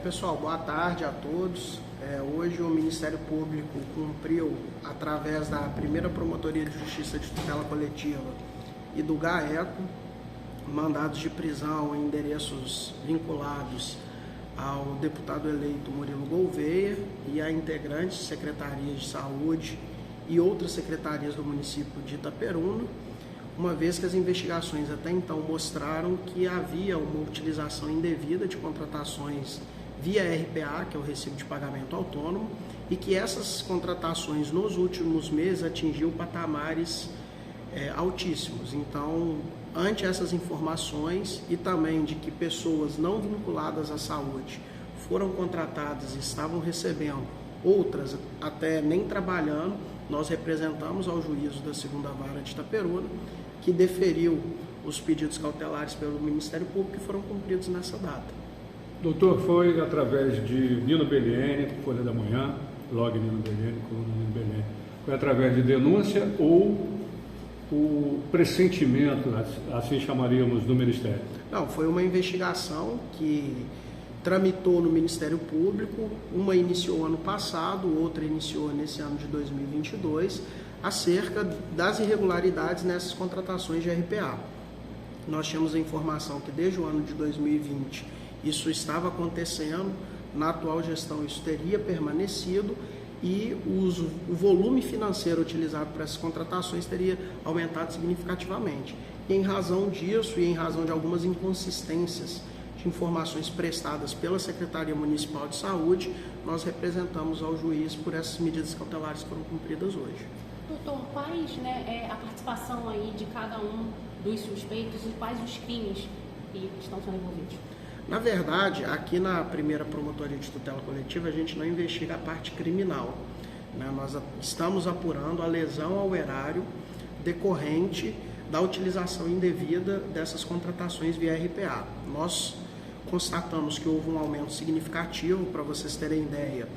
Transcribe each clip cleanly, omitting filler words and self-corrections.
Pessoal, boa tarde a todos. Hoje o Ministério Público cumpriu, através da primeira Promotoria de Justiça de Tutela Coletiva e do GAECO, mandados de prisão em endereços vinculados ao deputado eleito Murilo Gouveia e a integrantes de secretarias de saúde e outras secretarias do município de Itaperuna, uma vez que as investigações até então mostraram que havia uma utilização indevida de contratações via RPA, que é o Recibo de Pagamento Autônomo, e que essas contratações nos últimos meses atingiu patamares altíssimos. Então, ante essas informações e também de que pessoas não vinculadas à saúde foram contratadas e estavam recebendo, outras até nem trabalhando, nós representamos ao juízo da segunda vara de Itaperuna, que deferiu os pedidos cautelares pelo Ministério Público que foram cumpridos nessa data. Doutor, foi através de Nino Belliene, Folha da Manhã, blog Nino Belliene, coluna Nino Belliene, foi através de denúncia ou o pressentimento, assim chamaríamos, do Ministério? Não, foi uma investigação que tramitou no Ministério Público, uma iniciou ano passado, outra iniciou nesse ano de 2022, acerca das irregularidades nessas contratações de RPA. Nós tínhamos a informação que desde o ano de 2020 isso estava acontecendo, na atual gestão isso teria permanecido e o volume financeiro utilizado para essas contratações teria aumentado significativamente. E em razão disso e em razão de algumas inconsistências de informações prestadas pela Secretaria Municipal de Saúde, nós representamos ao juiz por essas medidas cautelares que foram cumpridas hoje. Doutor, quais a participação aí de cada um dos suspeitos e quais os crimes que estão sendo envolvidos? Na verdade, aqui na primeira Promotoria de Tutela Coletiva, a gente não investiga a parte criminal, né? Nós estamos apurando a lesão ao erário decorrente da utilização indevida dessas contratações via RPA. Nós constatamos que houve um aumento significativo. Para vocês terem ideia,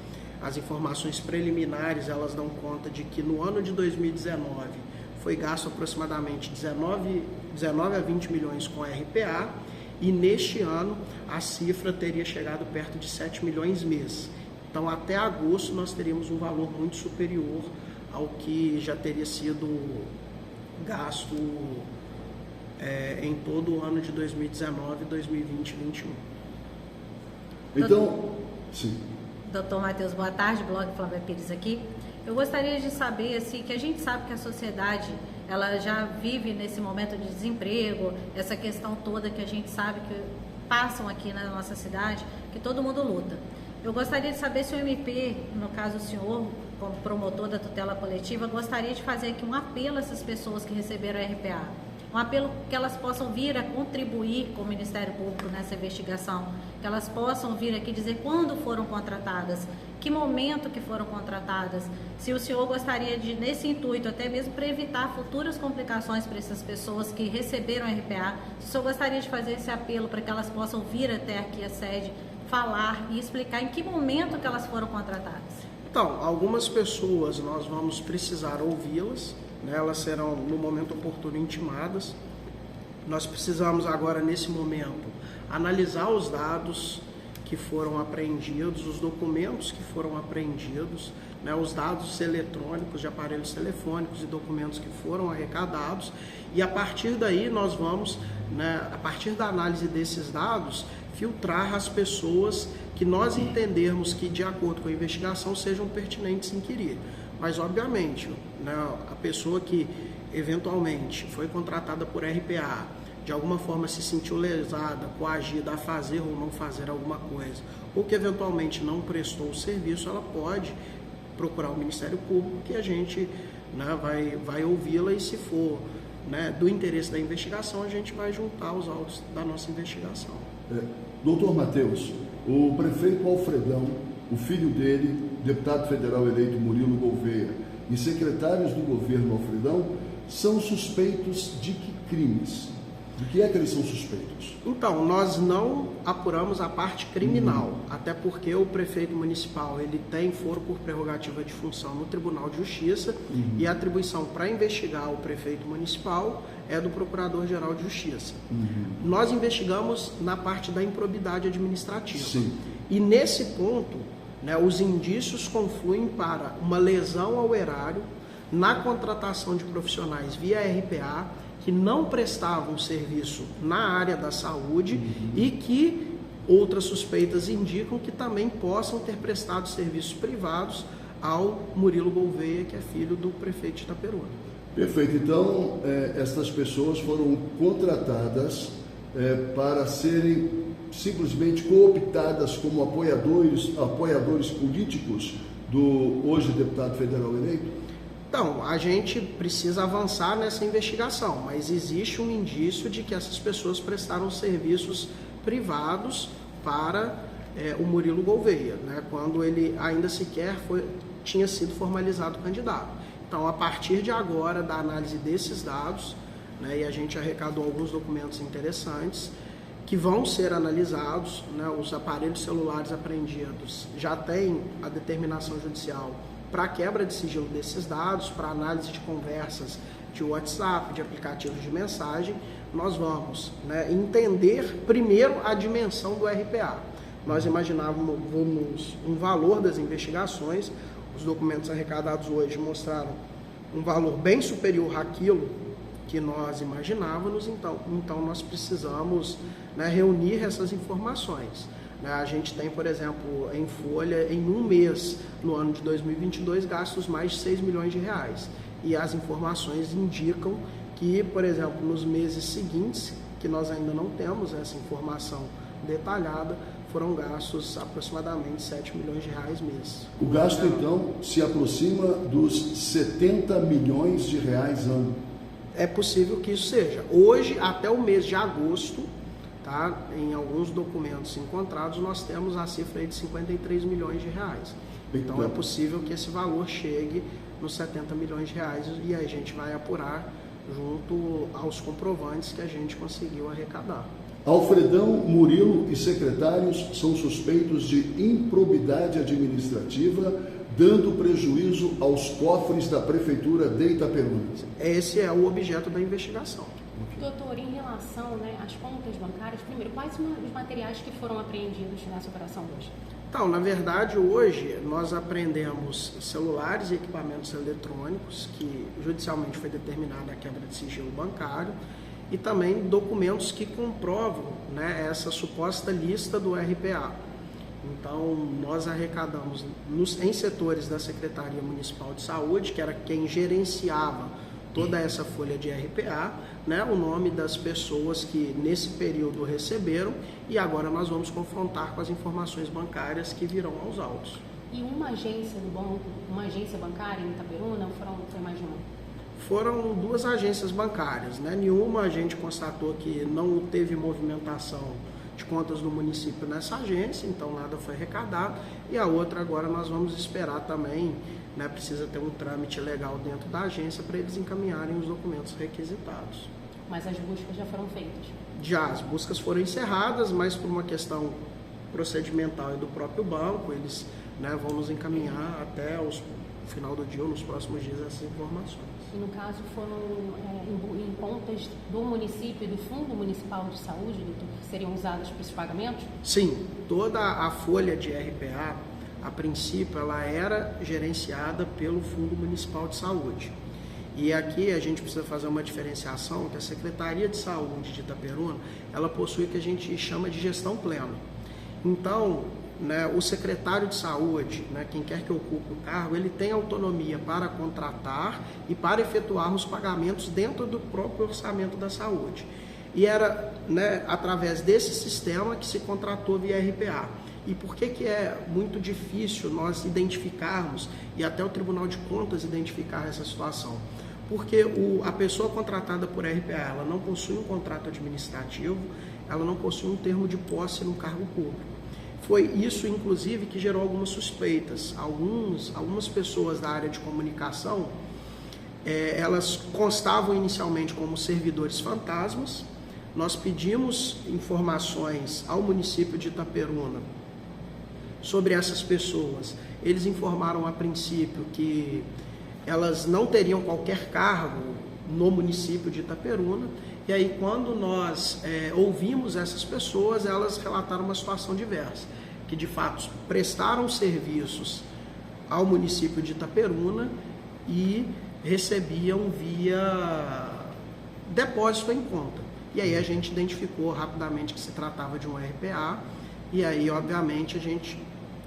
as informações preliminares elas dão conta de que no ano de 2019 foi gasto aproximadamente 19 a 20 milhões com RPA e neste ano a cifra teria chegado perto de 7 milhões mês. Então até agosto nós teríamos um valor muito superior ao que já teria sido gasto em todo o ano de 2019, 2020 e 2021. Então, sim. Doutor Matheus, boa tarde, blog Flávia Pires aqui. Eu gostaria de saber, assim, que a gente sabe que a sociedade, ela já vive nesse momento de desemprego, essa questão toda que a gente sabe que passam aqui na nossa cidade, que todo mundo luta. Eu gostaria de saber se o MP, no caso o senhor, como promotor da tutela coletiva, gostaria de fazer aqui um apelo a essas pessoas que receberam a RPA. Um apelo que elas possam vir a contribuir com o Ministério Público nessa investigação, que elas possam vir aqui dizer quando foram contratadas, que momento que foram contratadas, se o senhor gostaria de, nesse intuito, até mesmo para evitar futuras complicações para essas pessoas que receberam a RPA, se o senhor gostaria de fazer esse apelo para que elas possam vir até aqui a sede, falar e explicar em que momento que elas foram contratadas. Então, algumas pessoas nós vamos precisar ouvi-las, né? Elas serão no momento oportuno intimadas. Nós precisamos agora, nesse momento, analisar os dados que foram apreendidos, os documentos que foram apreendidos, né? Os dados eletrônicos de aparelhos telefônicos e documentos que foram arrecadados, e a partir daí nós vamos, né, a partir da análise desses dados, filtrar as pessoas que nós entendermos que, de acordo com a investigação, sejam pertinentes em inquirir. Mas, obviamente, né, a pessoa que eventualmente foi contratada por RPA, de alguma forma se sentiu lesada, coagida a fazer ou não fazer alguma coisa, ou que eventualmente não prestou o serviço, ela pode procurar o Ministério Público, que a gente, né, vai ouvi-la, e se for, né, do interesse da investigação, a gente vai juntar os autos da nossa investigação. Doutor Matheus, o prefeito Alfredão, o filho dele, deputado federal eleito Murilo Gouveia, e secretários do governo Alfredão são suspeitos de que crimes? De que é que eles são suspeitos? Então, nós não apuramos a parte criminal, até porque o prefeito municipal ele tem foro por prerrogativa de função no Tribunal de Justiça, e a atribuição para investigar o prefeito municipal é do Procurador-Geral de Justiça. Nós investigamos na parte da improbidade administrativa. Sim. E nesse ponto, né, os indícios confluem para uma lesão ao erário na contratação de profissionais via RPA que não prestavam serviço na área da saúde e que outras suspeitas indicam que também possam ter prestado serviços privados ao Murilo Gouveia, que é filho do prefeito de Itaperuna. Perfeito. Então, estas pessoas foram contratadas para serem simplesmente cooptadas como apoiadores políticos do hoje deputado federal eleito? Então, a gente precisa avançar nessa investigação, mas existe um indício de que essas pessoas prestaram serviços privados para o Murilo Gouveia, né, quando ele ainda sequer tinha sido formalizado candidato. Então, a partir de agora, da análise desses dados, né, e a gente arrecadou alguns documentos interessantes que vão ser analisados, né, os aparelhos celulares apreendidos já têm a determinação judicial para quebra de sigilo desses dados, para análise de conversas de WhatsApp, de aplicativos de mensagem. Nós vamos, né, entender primeiro a dimensão do RPA. Nós imaginávamos um valor das investigações, os documentos arrecadados hoje mostraram um valor bem superior àquilo que nós imaginávamos, então nós precisamos, né, reunir essas informações. A gente tem, por exemplo, em folha, em um mês, no ano de 2022, gastos mais de 6 milhões de reais. E as informações indicam que, por exemplo, nos meses seguintes, que nós ainda não temos essa informação detalhada, foram gastos aproximadamente 7 milhões de reais mês. O gasto, então, se aproxima dos 70 milhões de reais ano. É possível que isso seja. Hoje, até o mês de agosto, tá, em alguns documentos encontrados, nós temos a cifra aí de 53 milhões de reais. Então, é possível que esse valor chegue nos 70 milhões de reais e aí a gente vai apurar junto aos comprovantes que a gente conseguiu arrecadar. Alfredão, Murilo e secretários são suspeitos de improbidade administrativa, dando prejuízo aos cofres da Prefeitura de Itaperuna. Esse é o objeto da investigação. Doutor, em relação, né, às contas bancárias, primeiro, quais os materiais que foram apreendidos nessa operação hoje? Então, na verdade, hoje nós apreendemos celulares e equipamentos eletrônicos, que judicialmente foi determinada a quebra de sigilo bancário, e também documentos que comprovam, né, essa suposta lista do RPA. Então, nós arrecadamos em setores da Secretaria Municipal de Saúde, que era quem gerenciava toda essa folha de RPA, né, o nome das pessoas que nesse período receberam, e agora nós vamos confrontar com as informações bancárias que virão aos autos. E uma agência do banco, uma agência bancária em Itaperuna, foi mais de uma? Foram 2 agências bancárias, né? Nenhuma a gente constatou que não teve movimentação de contas do município nessa agência, então nada foi arrecadado, e a outra agora nós vamos esperar também, né, precisa ter um trâmite legal dentro da agência para eles encaminharem os documentos requisitados. Mas as buscas já foram feitas? Já, as buscas foram encerradas, mas por uma questão procedimental e do próprio banco, eles, né, vão nos encaminhar até o final do dia ou nos próximos dias essas informações. E no caso foram em contas do município, do Fundo Municipal de Saúde, que seriam usadas para esses pagamentos? Sim, toda a folha de RPA, a princípio, ela era gerenciada pelo Fundo Municipal de Saúde. E aqui a gente precisa fazer uma diferenciação, que a Secretaria de Saúde de Itaperuna, ela possui o que a gente chama de gestão plena. Então, né, o secretário de saúde, né, quem quer que ocupe o cargo, ele tem autonomia para contratar e para efetuar os pagamentos dentro do próprio orçamento da saúde. E era, né, através desse sistema que se contratou via RPA. E por que é muito difícil nós identificarmos, e até o Tribunal de Contas identificar essa situação? Porque a pessoa contratada por RPA, ela não possui um contrato administrativo, ela não possui um termo de posse no cargo público. Foi isso, inclusive, que gerou algumas suspeitas. Algumas pessoas da área de comunicação, elas constavam inicialmente como servidores fantasmas. Nós pedimos informações ao município de Itaperuna sobre essas pessoas. Eles informaram a princípio que elas não teriam qualquer cargo no município de Itaperuna. E aí, quando nós ouvimos essas pessoas, elas relataram uma situação diversa. que de fato prestaram serviços ao município de Itaperuna e recebiam via depósito em conta. E aí a gente identificou rapidamente que se tratava de um RPA, e aí obviamente a gente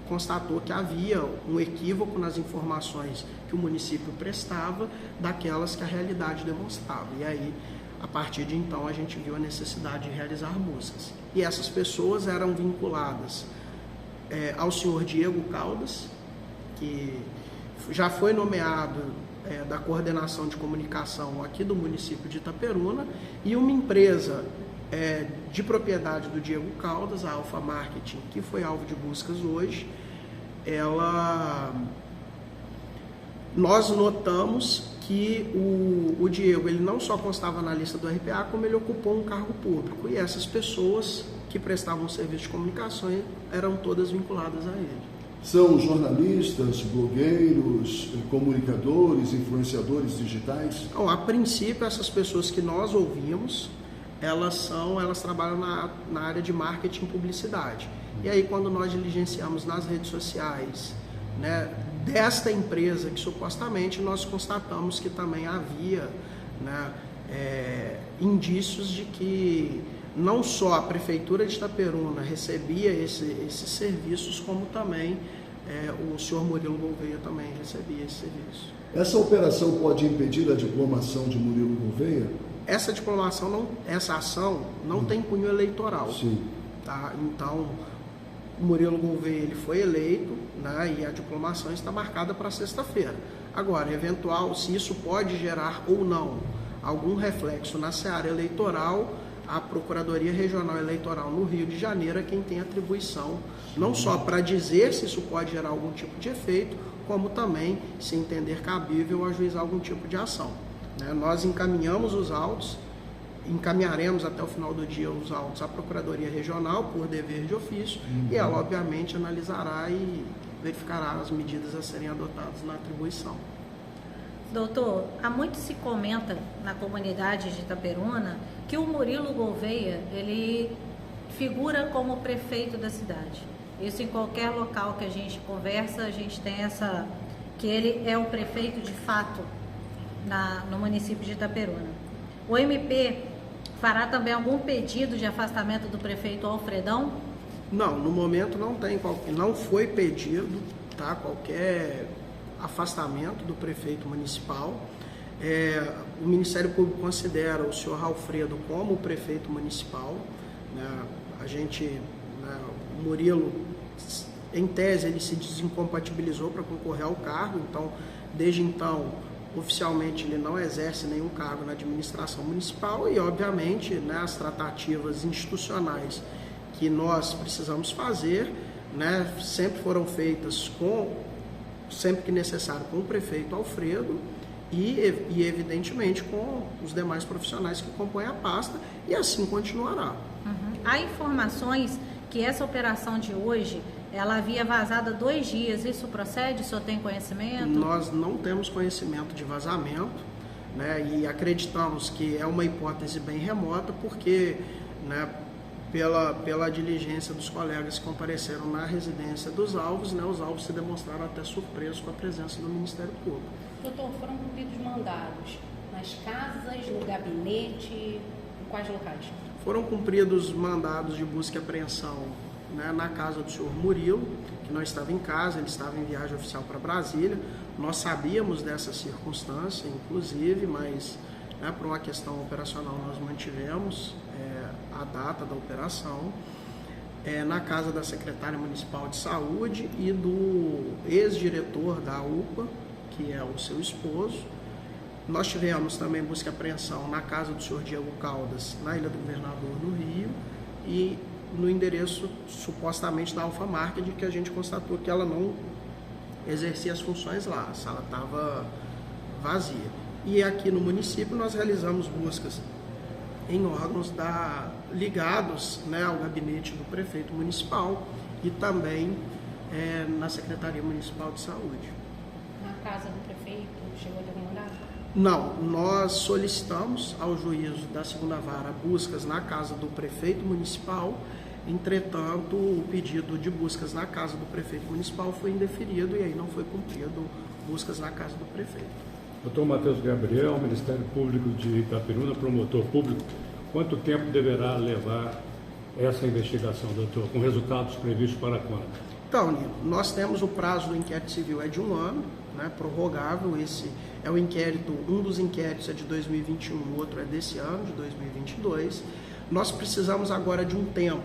constatou que havia um equívoco nas informações que o município prestava daquelas que a realidade demonstrava. E aí, a partir de então, a gente viu a necessidade de realizar buscas. E essas pessoas eram vinculadas ao senhor Diego Caldas, que já foi nomeado da coordenação de comunicação aqui do município de Itaperuna, e uma empresa de propriedade do Diego Caldas, a Alfa Marketing, que foi alvo de buscas hoje. Nós notamos que o Diego, ele não só constava na lista do RPA, como ele ocupou um cargo público, e essas pessoas que prestavam serviço de comunicação eram todas vinculadas a ele. São jornalistas, blogueiros, comunicadores, influenciadores digitais? Então, a princípio, essas pessoas que nós ouvimos, elas trabalham na área de marketing e publicidade. E aí, quando nós diligenciamos nas redes sociais, né, desta empresa que supostamente nós constatamos que também havia, né, indícios de que não só a Prefeitura de Itaperuna recebia esses serviços, como também o senhor Murilo Gouveia também recebia esse serviço. Essa operação pode impedir a diplomação de Murilo Gouveia? Essa ação não tem cunho eleitoral. Sim. Tá? Então, o Murilo Gouveia ele foi eleito, né, e a diplomação está marcada para sexta-feira. Agora, se isso pode gerar ou não algum reflexo na seara eleitoral, a Procuradoria Regional Eleitoral no Rio de Janeiro é quem tem atribuição, não só para dizer se isso pode gerar algum tipo de efeito, como também, se entender cabível, ajuizar algum tipo de ação. Nós encaminhamos os autos, encaminharemos até o final do dia os autos à Procuradoria Regional por dever de ofício, e ela obviamente analisará e verificará as medidas a serem adotadas na atribuição. Doutor, há muito se comenta na comunidade de Itaperuna que o Murilo Gouveia, ele figura como prefeito da cidade. Isso em qualquer local que a gente conversa, a gente tem que ele é o prefeito de fato no município de Itaperuna. O MP fará também algum pedido de afastamento do prefeito Alfredão? Não, no momento não foi pedido, tá, qualquer afastamento do prefeito municipal. O Ministério Público considera o senhor Alfredo como o prefeito municipal, né? O Murilo, em tese, ele se desincompatibilizou para concorrer ao cargo, então, desde então, oficialmente ele não exerce nenhum cargo na administração municipal e, obviamente, né, as tratativas institucionais que nós precisamos fazer, né, sempre foram feitas sempre que necessário, com o prefeito Alfredo e evidentemente com os demais profissionais que compõem a pasta, e assim continuará. Há informações que essa operação de hoje, ela havia vazado há 2 dias, isso procede? O senhor tem conhecimento? Nós não temos conhecimento de vazamento, né, e acreditamos que é uma hipótese bem remota, porque, né, pela diligência dos colegas que compareceram na residência dos alvos, né, os alvos se demonstraram até surpresos com a presença do Ministério Público. Doutor, foram cumpridos mandados nas casas, no gabinete, em quais locais? Foram cumpridos mandados de busca e apreensão, né, na casa do senhor Murilo, que não estava em casa, ele estava em viagem oficial para Brasília. Nós sabíamos dessa circunstância, inclusive, mas, né, por uma questão operacional nós mantivemos a data da operação. Na casa da secretária municipal de saúde e do ex-diretor da UPA, que é o seu esposo. Nós tivemos também busca e apreensão na casa do senhor Diego Caldas, na Ilha do Governador, no Rio, e no endereço supostamente da Alfa Marketing, que a gente constatou que ela não exercia as funções lá, a sala estava vazia. E aqui no município nós realizamos buscas em órgãos ligados, né, ao gabinete do prefeito municipal e também na Secretaria Municipal de Saúde. Na casa do prefeito, chegou a ter algum mandado? Não, nós solicitamos ao juízo da 2ª Vara buscas na casa do prefeito municipal Entretanto, o pedido de buscas na casa do prefeito municipal foi indeferido e aí não foi cumprido buscas na casa do prefeito. Doutor Matheus Gabriel, Ministério Público de Itaperuna, promotor público, quanto tempo deverá levar essa investigação, doutor? Com resultados previstos para quando? Então, Nilo, nós temos o prazo do inquérito civil é de 1 ano, né, prorrogável. Esse é o inquérito, um dos inquéritos é de 2021, o outro é desse ano, de 2022. Nós precisamos agora de um tempo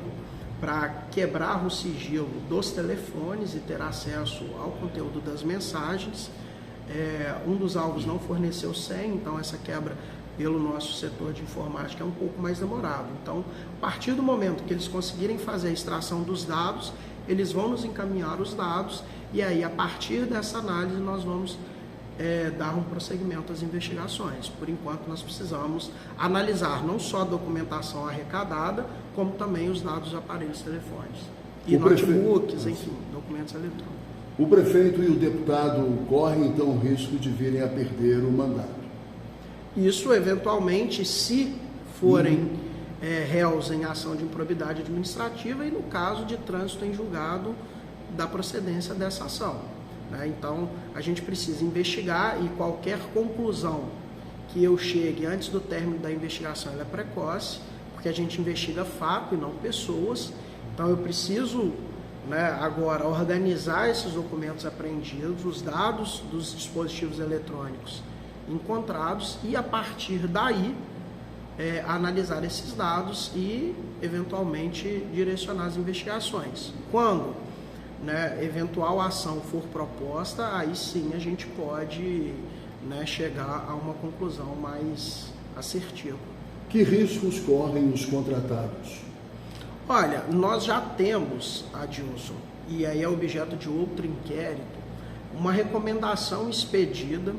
para quebrar o sigilo dos telefones e ter acesso ao conteúdo das mensagens. Um dos alvos não forneceu senha, então essa quebra pelo nosso setor de informática é um pouco mais demorado. Então, a partir do momento que eles conseguirem fazer a extração dos dados, eles vão nos encaminhar os dados e aí, a partir dessa análise, nós vamos dar um prosseguimento às investigações. Por enquanto, nós precisamos analisar não só a documentação arrecadada, como também os dados dos aparelhos telefônicos. E notebooks, enfim, documentos eletrônicos. O prefeito e o deputado correm, então, o risco de virem a perder o mandato. Isso, eventualmente, se forem réus em ação de improbidade administrativa e no caso de trânsito em julgado da procedência dessa ação. Então, a gente precisa investigar e qualquer conclusão que eu chegue antes do término da investigação ela é precoce, porque a gente investiga fato e não pessoas. Então, eu preciso agora organizar esses documentos apreendidos, os dados dos dispositivos eletrônicos encontrados e, a partir daí, analisar esses dados e, eventualmente, direcionar as investigações. Quando eventual ação for proposta, aí sim a gente pode chegar a uma conclusão mais assertiva. Que riscos correm os contratados? Olha, nós já temos, Adilson, e aí é objeto de outro inquérito, uma recomendação expedida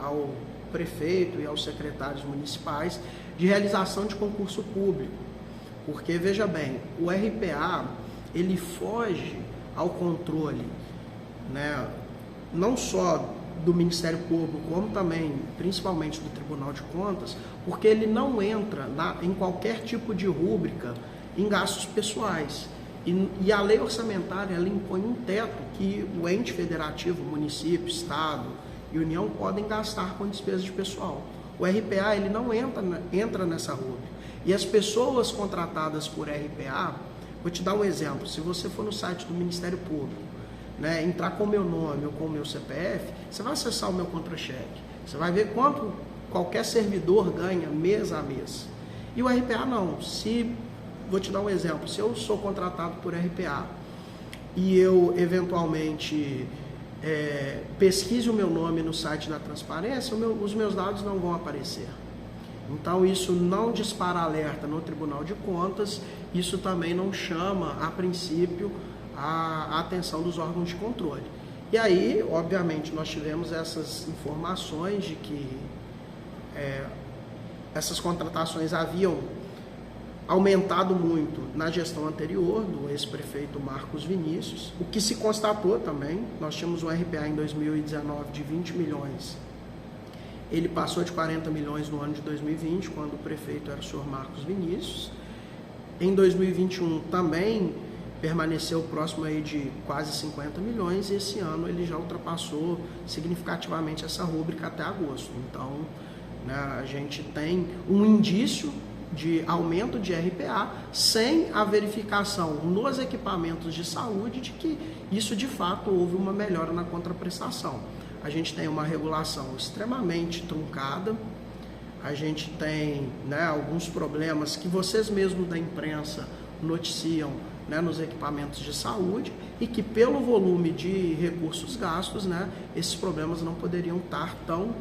ao prefeito e aos secretários municipais de realização de concurso público. Porque, veja bem, o RPA, ele foge ao controle, não só do Ministério Público, como também, principalmente, do Tribunal de Contas, porque ele não entra em qualquer tipo de rúbrica em gastos pessoais. E a lei orçamentária, ela impõe um teto que o ente federativo, município, estado e União podem gastar com despesas de pessoal. O RPA, ele não entra nessa rúbrica. E as pessoas contratadas por RPA, vou te dar um exemplo, se você for no site do Ministério Público, entrar com o meu nome ou com o meu CPF, você vai acessar o meu contra-cheque, você vai ver quanto qualquer servidor ganha mês a mês. E o RPA não. Vou te dar um exemplo, se eu sou contratado por RPA e eu eventualmente pesquise o meu nome no site da transparência, os meus dados não vão aparecer. Então, isso não dispara alerta no Tribunal de Contas, isso também não chama, a princípio, a atenção dos órgãos de controle. E aí, obviamente, nós tivemos essas informações de que essas contratações haviam aumentado muito na gestão anterior do ex-prefeito Marcos Vinícius, o que se constatou também. Nós tínhamos um RPA em 2019 de 20 milhões, ele passou de 40 milhões no ano de 2020, quando o prefeito era o senhor Marcos Vinícius. Em 2021 também permaneceu próximo aí de quase 50 milhões, e esse ano ele já ultrapassou significativamente essa rúbrica até agosto. Então, a gente tem um indício de aumento de RPA sem a verificação nos equipamentos de saúde de que isso de fato houve uma melhora na contraprestação. A gente tem uma regulação extremamente truncada, a gente tem alguns problemas que vocês mesmos da imprensa noticiam nos equipamentos de saúde e que pelo volume de recursos gastos, esses problemas não poderiam estar tão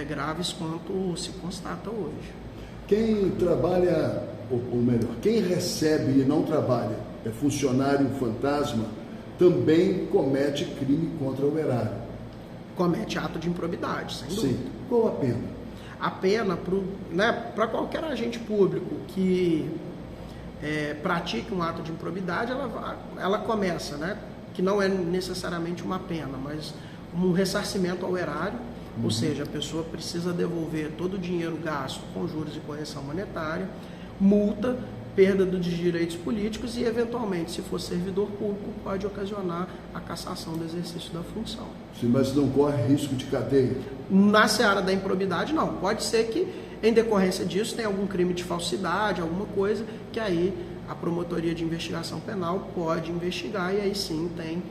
graves quanto se constata hoje. Quem trabalha, ou melhor, quem recebe e não trabalha, é funcionário fantasma, também comete crime contra o erário. Comete ato de improbidade, sem dúvida. Sim. Qual a pena? A pena para qualquer agente público que pratique um ato de improbidade, ela começa, que não é necessariamente uma pena, mas um ressarcimento ao erário, ou seja, a pessoa precisa devolver todo o dinheiro gasto com juros e correção monetária, multa perda dos direitos políticos e, eventualmente, se for servidor público, pode ocasionar a cassação do exercício da função. Sim, mas não corre risco de cadeia? Na seara da improbidade, não. Pode ser que, em decorrência disso, tenha algum crime de falsidade, alguma coisa, que aí a Promotoria de Investigação Penal pode investigar e aí sim tem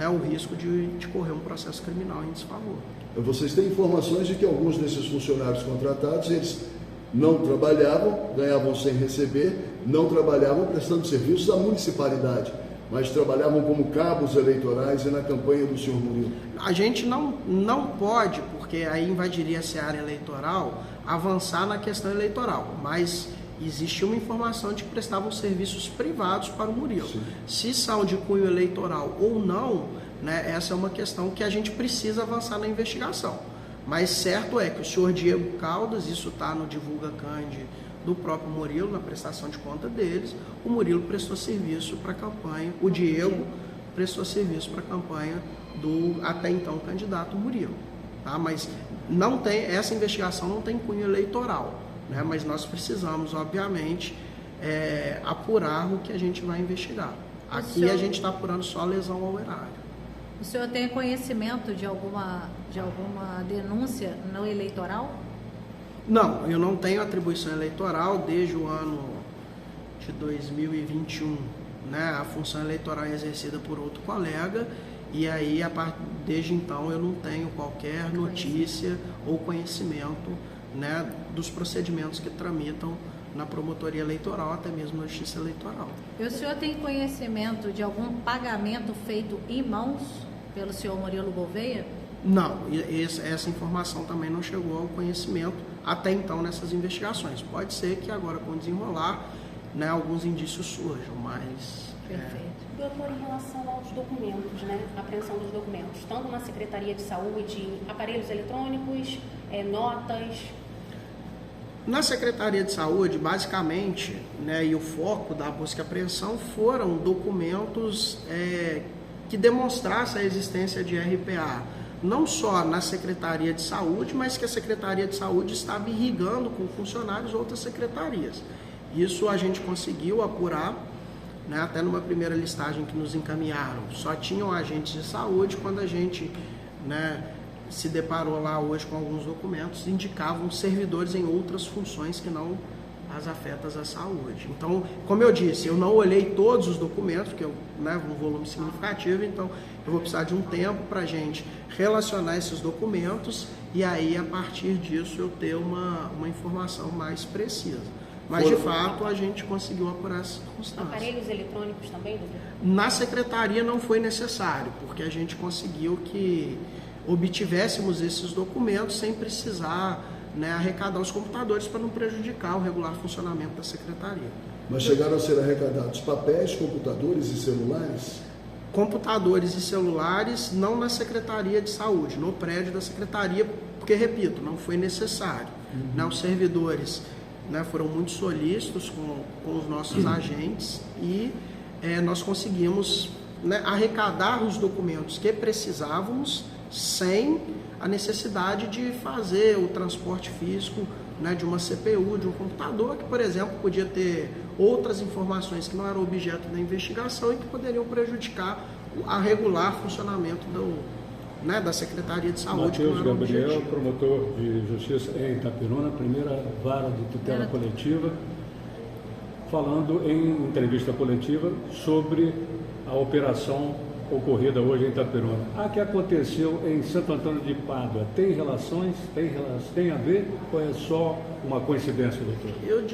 o risco de correr um processo criminal em desfavor. Vocês têm informações de que alguns desses funcionários contratados, eles não trabalhavam, ganhavam sem receber, não trabalhavam prestando serviços à municipalidade, mas trabalhavam como cabos eleitorais e na campanha do senhor Murilo. A gente não pode, porque aí invadiria a seara eleitoral, avançar na questão eleitoral, mas existe uma informação de que prestavam serviços privados para o Murilo. Sim. Se são de cunho eleitoral ou não, né, essa é uma questão que a gente precisa avançar na investigação. Mas certo é que o senhor Diego Caldas, isso está no Divulga Cande do próprio Murilo, na prestação de conta deles, o Murilo prestou serviço para a campanha, o Diego prestou serviço para a campanha do até então candidato Murilo. Tá? Mas não tem, essa investigação não tem cunho eleitoral, né? Mas nós precisamos, obviamente, apurar o que a gente vai investigar. Aqui a gente está apurando só a lesão ao erário. O senhor tem conhecimento de alguma denúncia no eleitoral? Não, eu não tenho atribuição eleitoral desde o ano de 2021, né? A função eleitoral é exercida por outro colega e aí, desde então, eu não tenho qualquer notícia ou conhecimento, né, dos procedimentos que tramitam na promotoria eleitoral, até mesmo na justiça eleitoral. E o senhor tem conhecimento de algum pagamento feito em mãos pelo senhor Murilo Gouveia? Não, essa informação também não chegou ao conhecimento até então nessas investigações. Pode ser que agora, com o desenrolar, né, alguns indícios surjam, mas... Perfeito. Doutor, em relação aos documentos, né, a apreensão dos documentos, tanto na Secretaria de Saúde, aparelhos eletrônicos, notas... Na Secretaria de Saúde, basicamente, né, e o foco da busca e apreensão foram documentos que demonstrassem a existência de RPA, não só na Secretaria de Saúde, mas que a Secretaria de Saúde estava irrigando com funcionários outras secretarias. Isso a gente conseguiu apurar, né, até numa primeira listagem que nos encaminharam. Só tinham agentes de saúde. Quando a gente, né, se deparou lá hoje com alguns documentos, indicavam servidores em outras funções que não as afetas à saúde. Então, como eu disse, eu não olhei todos os documentos, porque um volume significativo, então eu vou precisar de um tempo para a gente relacionar esses documentos e aí, a partir disso, eu ter uma informação mais precisa. Mas, de fato, a gente conseguiu apurar essas circunstâncias. Aparelhos eletrônicos também, doutor? Na secretaria não foi necessário, porque a gente conseguiu que obtivéssemos esses documentos sem precisar, né, arrecadar os computadores para não prejudicar o regular funcionamento da secretaria. Mas chegaram a ser arrecadados papéis, computadores e celulares? Computadores e celulares não na Secretaria de Saúde, no prédio da secretaria, porque, repito, não foi necessário. Né, os servidores, né, foram muito solícitos com os nossos agentes e nós conseguimos, né, arrecadar os documentos que precisávamos sem a necessidade de fazer o transporte físico, né, de uma CPU, de um computador, que, por exemplo, podia ter outras informações que não eram objeto da investigação e que poderiam prejudicar a regular funcionamento da Secretaria de Saúde. Matheus Gabriel, promotor de justiça em Itapiruna, primeira vara de tutela coletiva, falando em entrevista coletiva sobre a operação ocorrida hoje em Itapiruna. A que aconteceu em Santo Antônio de Pádua, tem relações, tem a ver ou é só uma coincidência, doutor? Eu